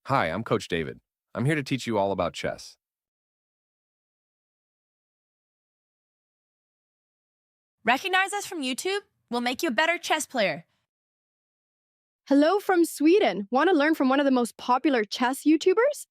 Hi, I'm Coach David. I'm here to teach you all about chess. Recognize us from YouTube? We'll make you a better chess player. Hello from Sweden. Want to learn from one of the most popular chess YouTubers?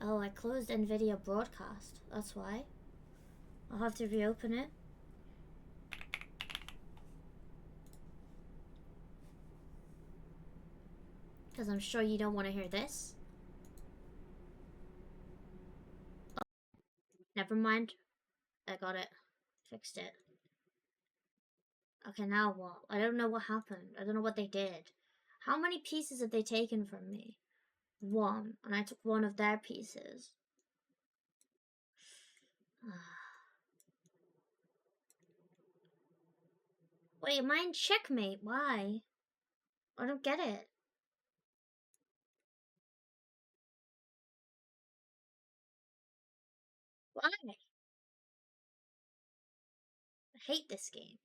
Oh, I closed NVIDIA Broadcast. That's why. I'll have to reopen it. Because I'm sure you don't want to hear this. Oh, never mind. I got it. Fixed it. Okay, now what? I don't know what happened. I don't know what they did. How many pieces have they taken from me? One. And I took one of their pieces. Wait, mine checkmate. Why? I don't get it. Why? I hate this game.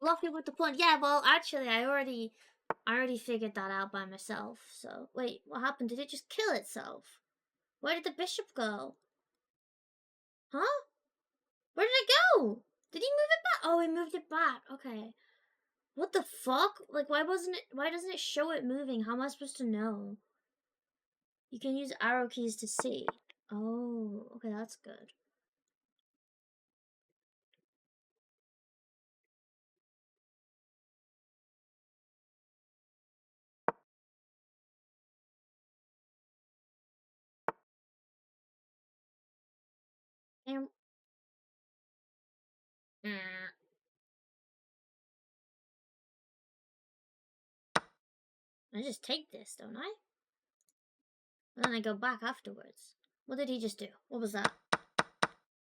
Lucky with the pawn. Yeah, well, actually, I already figured that out by myself. So, wait, what happened? Did it just kill itself? Where did the bishop go? Huh? Where did it go? Did he move it back? Oh, he moved it back. Okay. What the fuck? Like, why doesn't it show it moving? How am I supposed to know? You can use arrow keys to see. Oh, okay, that's good. And I just take this, don't I? And then I go back afterwards. What did he just do? What was that?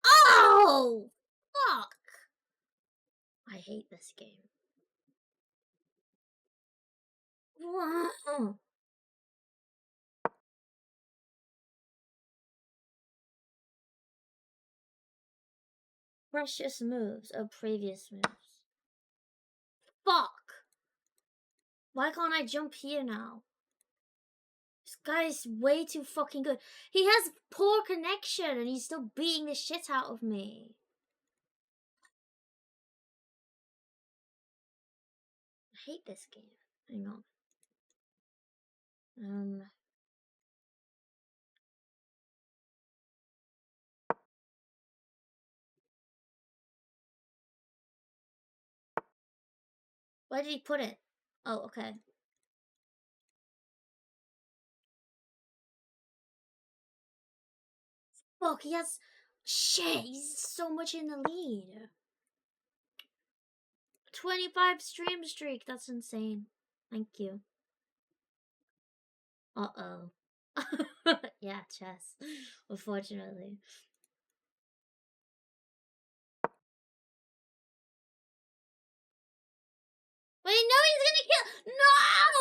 Oh! Fuck! I hate this game. Wow. Precious moves. Oh, previous moves. Fuck! Why can't I jump here now? This guy's way too fucking good. He has poor connection and he's still beating the shit out of me. I hate this game. Hang on. Um. Where did he put it? Oh, okay. Fuck, he has... Shit, he's so much in the lead. 25 stream streak, that's insane. Thank you. Uh-oh. Yeah, chess. Unfortunately. Wait, no, he's gonna kill...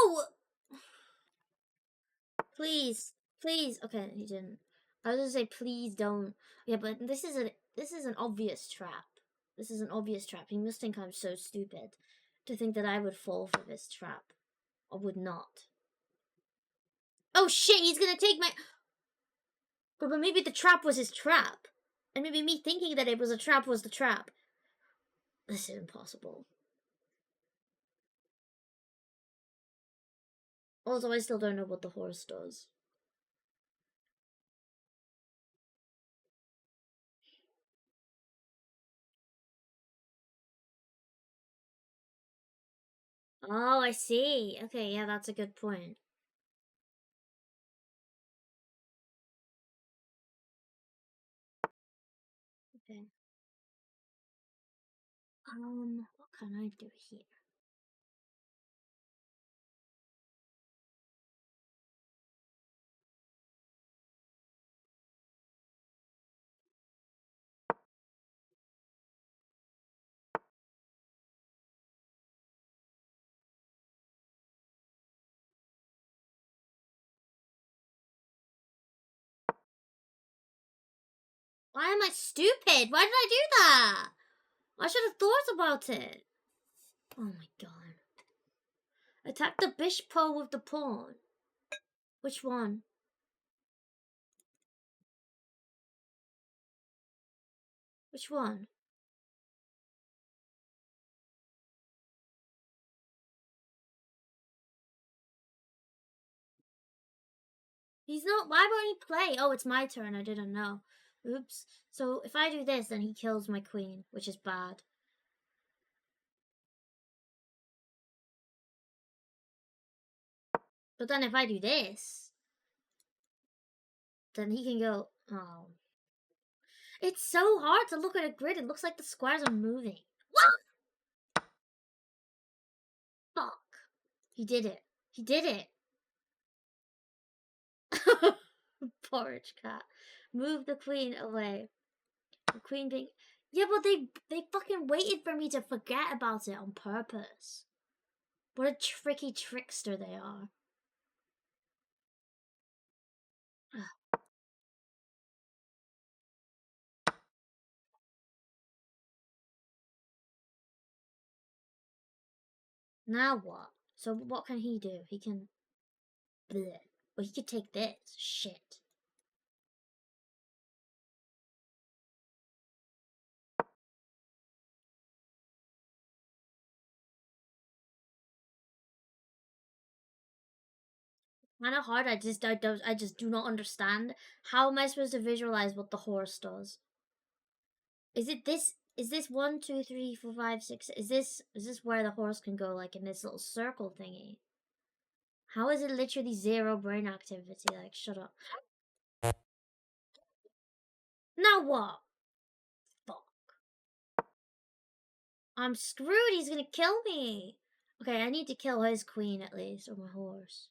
No! Please. Please. Okay, he didn't. I was gonna say, please don't. Yeah, but this is an obvious trap. This is an obvious trap. He must think I'm so stupid to think that I would fall for this trap. I would not. Oh shit, he's gonna take my... But maybe the trap was his trap. And maybe me thinking that it was a trap was the trap. This is impossible. Also, I still don't know what the horse does. Oh, I see. Okay, yeah, that's a good point. Okay. What can I do here? Why am I stupid? Why did I do that? I should have thought about it. Oh my god. Attack the bishop with the pawn. Which one? Which one? He's not. Why won't he play? Oh, it's my turn. I didn't know. Oops. So if I do this, then he kills my queen, which is bad. But then if I do this, then he can go... Oh. It's so hard to look at a grid. It looks like the squares are moving. What? Fuck. He did it. He did it. Porridge cat. Move the queen away. The queen being... Yeah, but they fucking waited for me to forget about it on purpose. What a tricky trickster they are. Now what? So what can he do? He can... Bleh. Well, he could take this. Shit. Kind of hard. I just do not understand. How am I supposed to visualize what the horse does? Is it this? Is this 1, 2, 3, 4, 5, 6? Is this where the horse can go, like in this little circle thingy? How is it literally zero brain activity? Like, shut up. Now what? Fuck. I'm screwed. He's gonna kill me. Okay, I need to kill his queen at least, or my horse.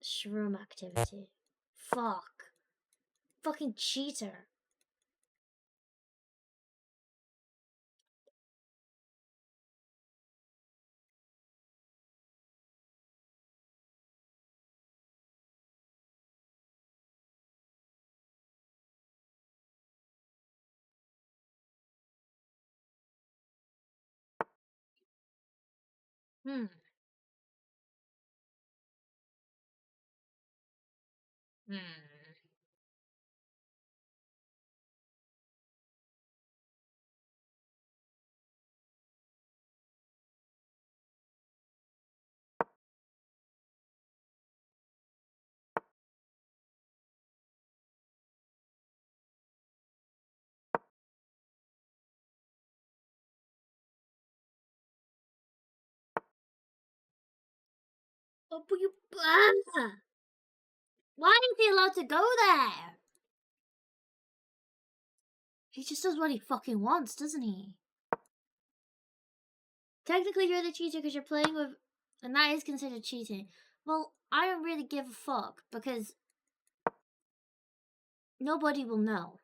Shroom activity. Fuck. Fucking cheater. Hmm. Hmm. Oh, but you. Why is he allowed to go there? He just does what he fucking wants, doesn't he? Technically, you're the cheater because you're playing with. And that is considered cheating. Well, I don't really give a fuck because nobody will know.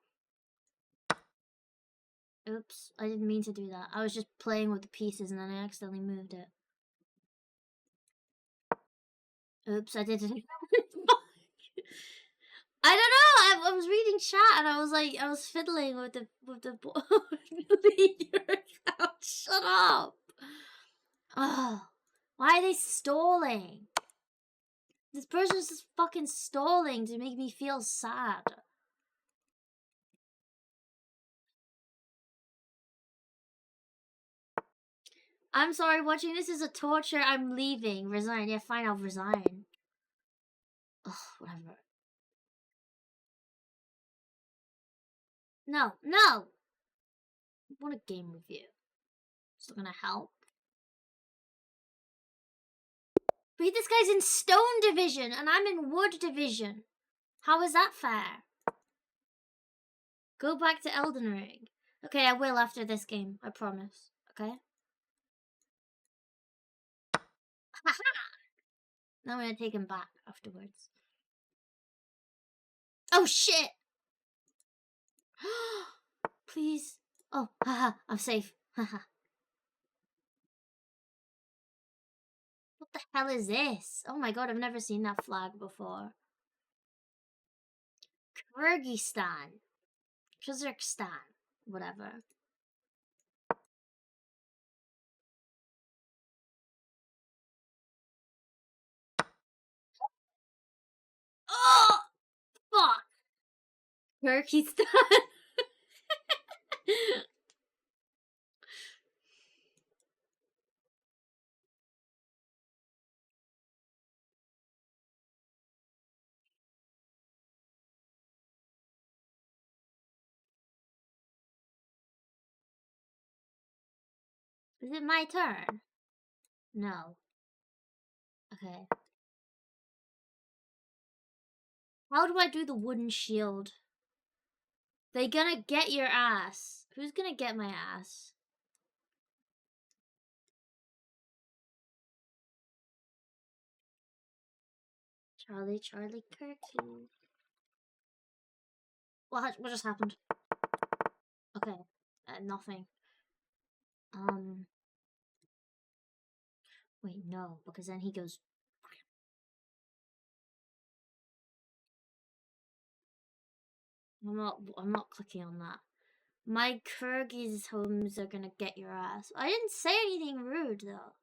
Oops, I didn't mean to do that. I was just playing with the pieces and then I accidentally moved it. Oops, I did it. I don't know. I was reading chat and I was fiddling with the board. Delete your account. Shut up. Oh, why are they stalling? This person's just fucking stalling to make me feel sad. I'm sorry, watching this is a torture. I'm leaving. Resign. Yeah, fine, I'll resign. Ugh, whatever. No, no! I want a game review. It's not gonna help. But this guy's in Stone Division, and I'm in Wood Division. How is that fair? Go back to Elden Ring. Okay, I will after this game. I promise. Okay? Now I'm gonna take him back afterwards. Oh shit! Please. Oh, haha, I'm safe. Haha. What the hell is this? Oh my god, I've never seen that flag before. Kyrgyzstan. Kazakhstan. Whatever. Oh! Fuck! Kyrgyzstan. Is it my turn? No. Okay. How do I do the wooden shield? They gonna get your ass. Who's gonna get my ass? Charlie, Charlie, Kirky. What just happened? Okay. Nothing. Wait, no, because then he goes. I'm not clicking on that. My Kyrgyz homes are gonna get your ass. I didn't say anything rude though.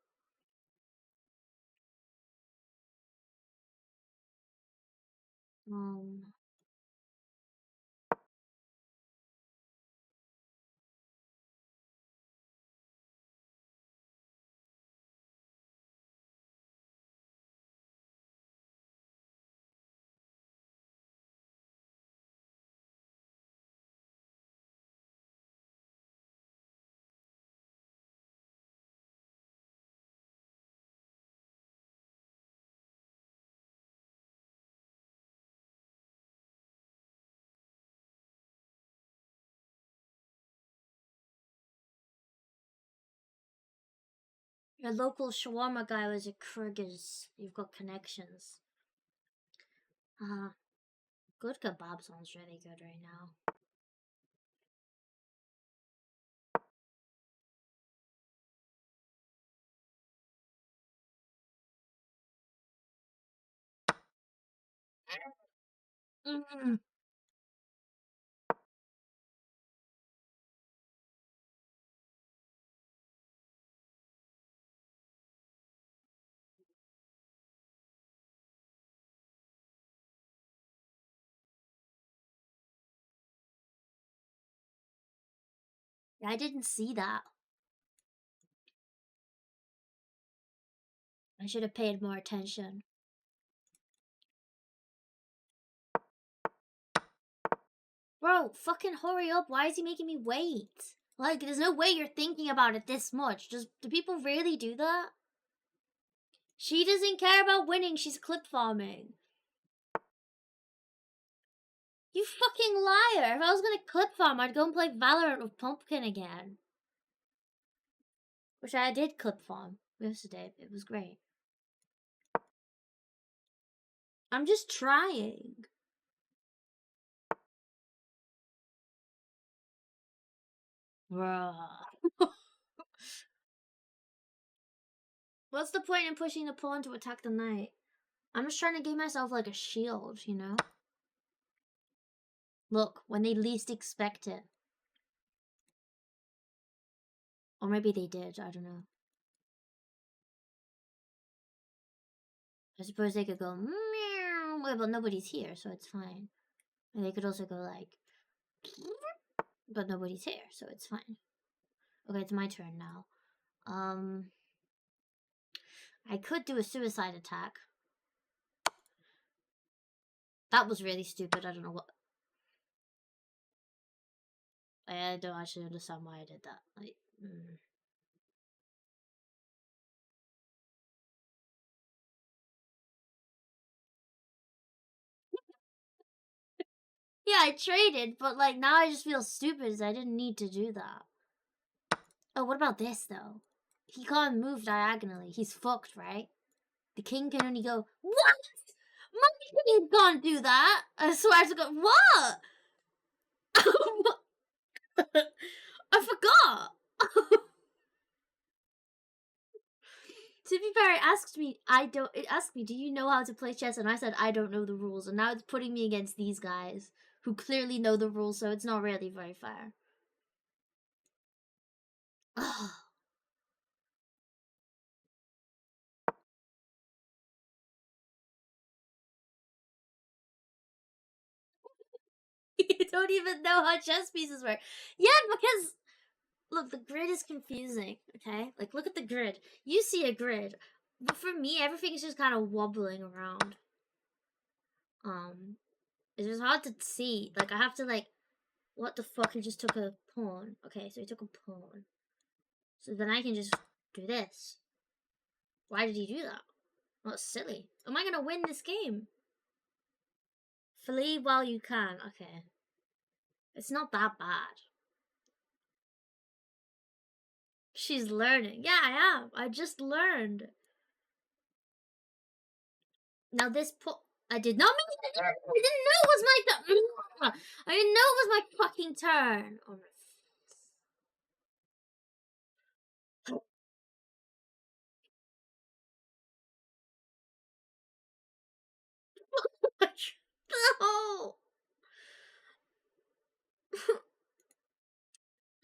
Your local shawarma guy was a Kyrgyz. You've got connections. Good kebab sounds really good right now. I didn't see that. I should have paid more attention. Bro, fucking hurry up. Why is he making me wait? Like, there's no way you're thinking about it this much. Do people really do that? She doesn't care about winning, she's clip farming. You fucking liar! If I was gonna clip farm, I'd go and play Valorant with Pumpkin again. Which I did clip farm yesterday. It was great. I'm just trying. Bruh. What's the point in pushing the pawn to attack the knight? I'm just trying to give myself like a shield, you know? Look, when they least expect it. Or maybe they did, I don't know. I suppose they could go meow, well, but nobody's here, so it's fine. And they could also go like, but nobody's here, so it's fine. Okay, it's my turn now. I could do a suicide attack. That was really stupid. I don't know what. I don't actually understand why I did that. Like, Yeah, I traded, but like now I just feel stupid as I didn't need to do that. Oh, what about this though? He can't move diagonally. He's fucked, right? The king can only go, what? My king can't do that. I swear to God, what? I forgot. To be fair, it asked me, do you know how to play chess? And I said, I don't know the rules. And now it's putting me against these guys who clearly know the rules, so it's not really very fair. You don't even know how chess pieces work. Yeah, because look, the grid is confusing, okay? Like, look at the grid. You see a grid, but for me, everything is just kind of wobbling around. It's just hard to see. Like, I have to, like, what the fuck? He just took a pawn. Okay, so he took a pawn. So then I can just do this. Why did he do that? Well, it's silly. Am I gonna win this game? Flee while you can. Okay. It's not that bad. She's learning. Yeah, I am. I just learned. Now this I did not mean to. I didn't know it was my turn. I didn't know it was my fucking turn. Oh my. No.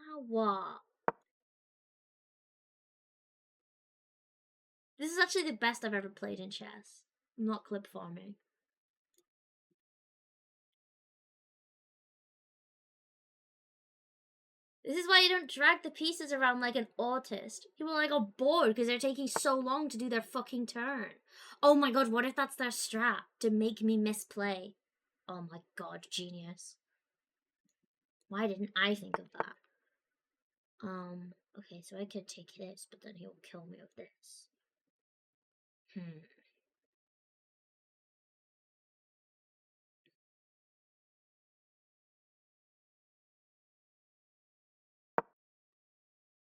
Now what? This is actually the best I've ever played in chess. I'm not clip farming. This is why you don't drag the pieces around like an autist. People like are bored because they're taking so long to do their fucking turn. Oh my god, what if that's their strat? To make me misplay. Oh my god, genius. Why didn't I think of that? Okay, so I could take this, but then he'll kill me with this. I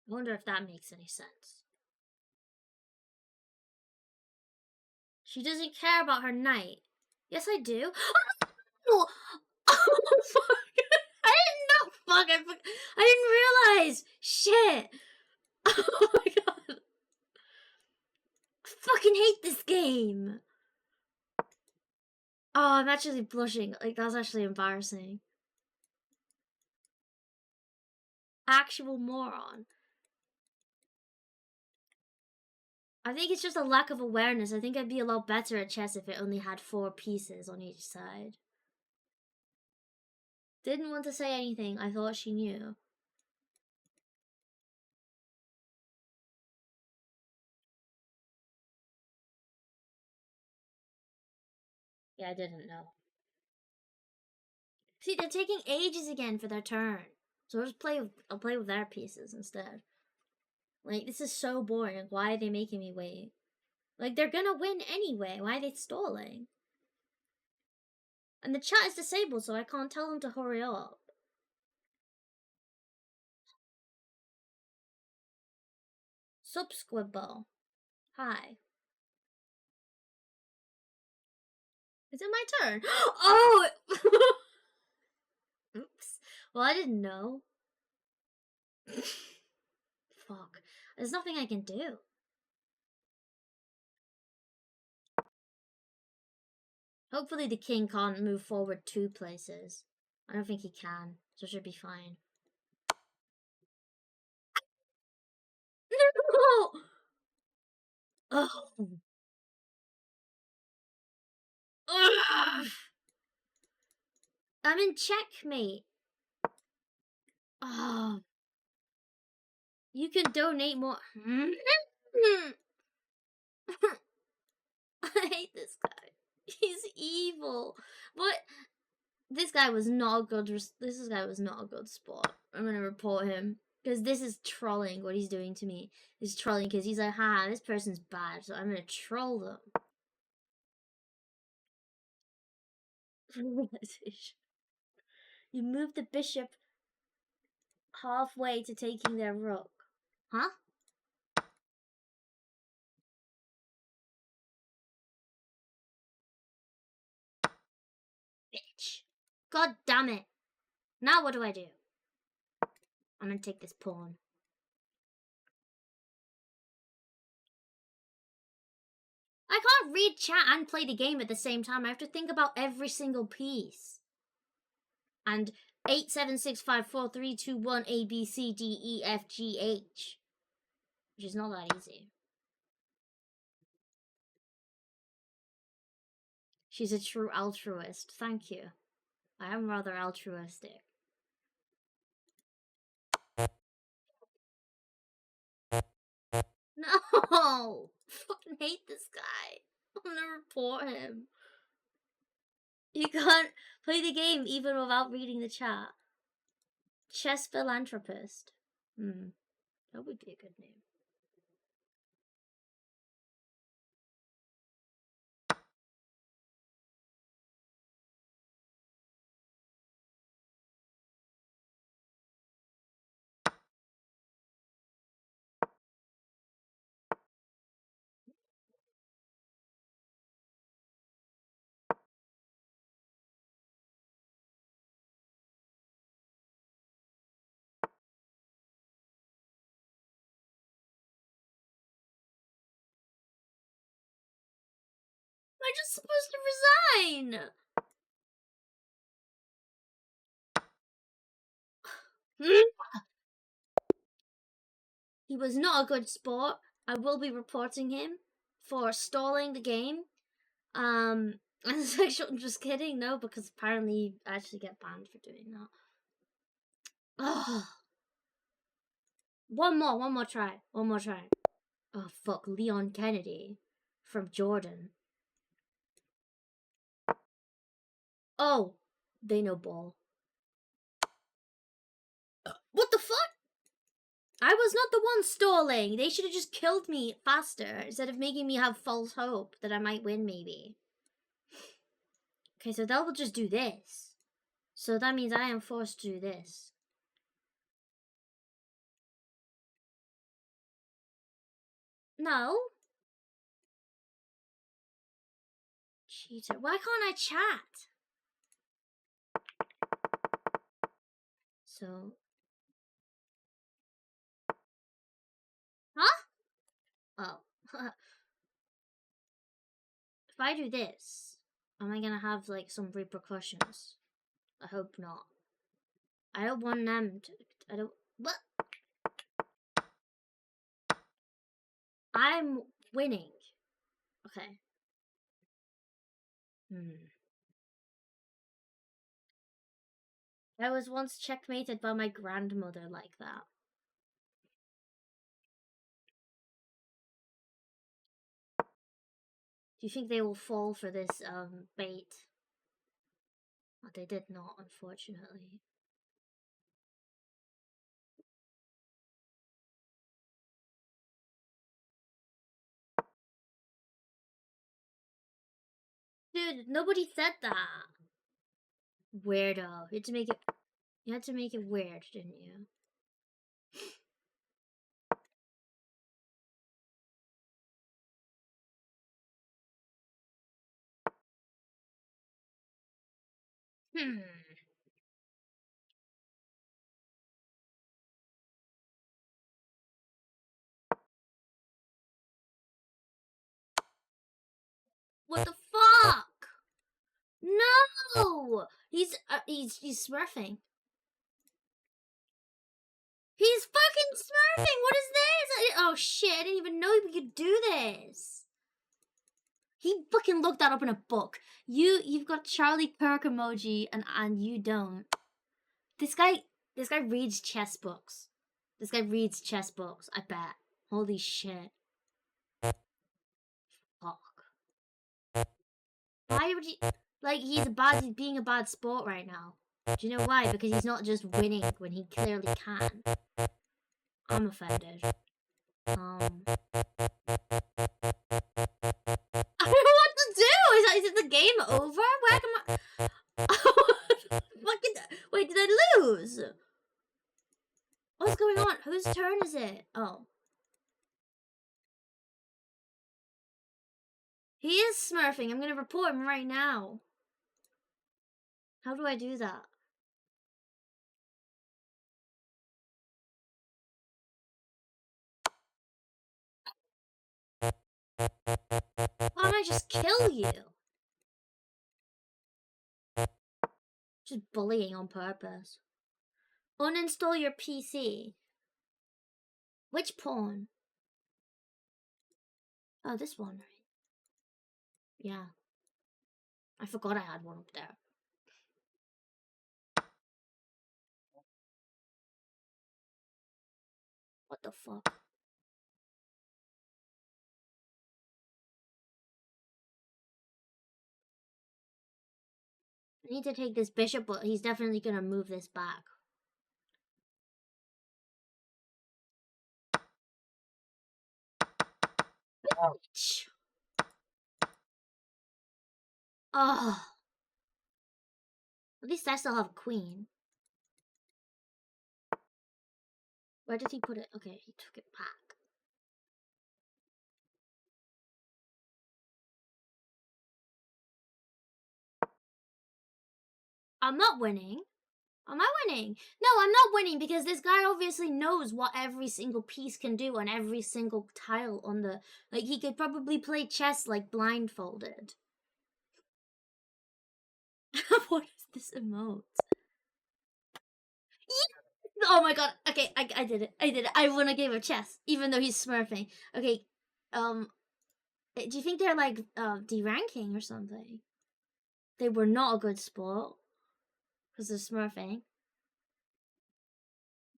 wonder if that makes any sense. She doesn't care about her knight. Yes, I do. Oh, fuck. I didn't know. Fuck, I didn't realize. Shit. Oh my god. I fucking hate this game. Oh, I'm actually blushing. Like, that's actually embarrassing. Actual moron. I think it's just a lack of awareness. I think I'd be a lot better at chess if it only had 4 pieces on each side. Didn't want to say anything. I thought she knew. Yeah, I didn't know. See, they're taking ages again for their turn. So I'll play with their pieces instead. Like, this is so boring. Why are they making me wait? Like, they're gonna win anyway. Why are they stalling? And the chat is disabled, so I can't tell them to hurry up. Sup, Squibbo. Hi. Is it my turn? Oh! Oops. Well, I didn't know. Fuck. There's nothing I can do. Hopefully the king can't move forward 2 places. I don't think he can, so it should be fine. No! Oh. Ugh. I'm in checkmate. Oh. You can donate more. I hate this guy. He's evil. But this guy was not a good. This guy was not a good sport. I'm gonna report him because this is trolling. What he's doing to me is trolling because he's like, "Ha, this person's bad," so I'm gonna troll them. You move the bishop halfway to taking their rook, huh? Bitch! God damn it! Now what do I do? I'm gonna take this pawn. I can't read chat and play the game at the same time. I have to think about every single piece. And 8765432 A B C D E F G H, which is not that easy. She's a true altruist. Thank you. I am rather altruistic. No! I fucking hate this guy. I'm gonna report him. You can't play the game even without reading the chat. Chess philanthropist. That would be a good name. Am I just supposed to resign? He was not a good sport. I will be reporting him for stalling the game. I'm just kidding, no, because apparently you actually get banned for doing that. Oh. One more try. Oh fuck, Leon Kennedy from Jordan. Oh, they know ball. What the fuck? I was not the one stalling. They should have just killed me faster instead of making me have false hope that I might win, maybe. Okay, so they'll just do this. So that means I am forced to do this. No. Cheater. Why can't I chat? So. Huh? Oh. If I do this, am I gonna have like some repercussions? I hope not. I don't want them to. I don't. What? I'm winning. Okay. I was once checkmated by my grandmother like that. Do you think they will fall for this bait? Oh, they did not, unfortunately. Dude, nobody said that. Weirdo. You had to make it weird, didn't you? Hmm. What the fuck? No! He's smurfing. He's fucking smurfing! What is this? Oh shit, I didn't even know we could do this. He fucking looked that up in a book. You've got Charlie Kirk emoji and you don't. This guy reads chess books. This guy reads chess books, I bet. Holy shit. Fuck. Why would you like he's being a bad sport right now? Do you know why? Because he's not just winning when he clearly can. I'm offended. I don't know what to do! Is it the game over? Where can I fucking wait, did I lose? What's going on? Whose turn is it? Oh. He is smurfing. I'm gonna report him right now. How do I do that? Why don't I just kill you? Just bullying on purpose. Uninstall your PC. Which pawn? Oh, this one, right? Yeah. I forgot I had one up there. What the fuck? I need to take this bishop, but he's definitely gonna move this back. Bitch. Oh. At least I still have a queen. Where did he put it? Okay, he took it back. I'm not winning. Am I winning? No, I'm not winning because this guy obviously knows what every single piece can do on every single tile on the... Like, he could probably play chess, like, blindfolded. What is this emote? Oh my god. Okay, I did it. I did it. I won a game of chess, even though he's smurfing. Okay, do you think they're, like, deranking or something? They were not a good sport. Because they're smurfing.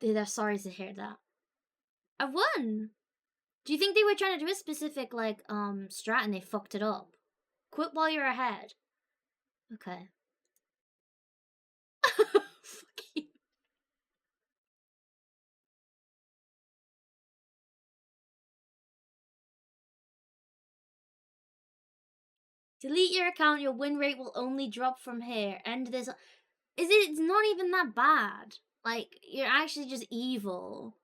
They're sorry to hear that. I won! Do you think they were trying to do a specific, like, strat and they fucked it up? Quit while you're ahead. Okay. Fuck you. Delete your account, your win rate will only drop from here. End this. It's not even that bad. Like, you're actually just evil.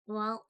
Well,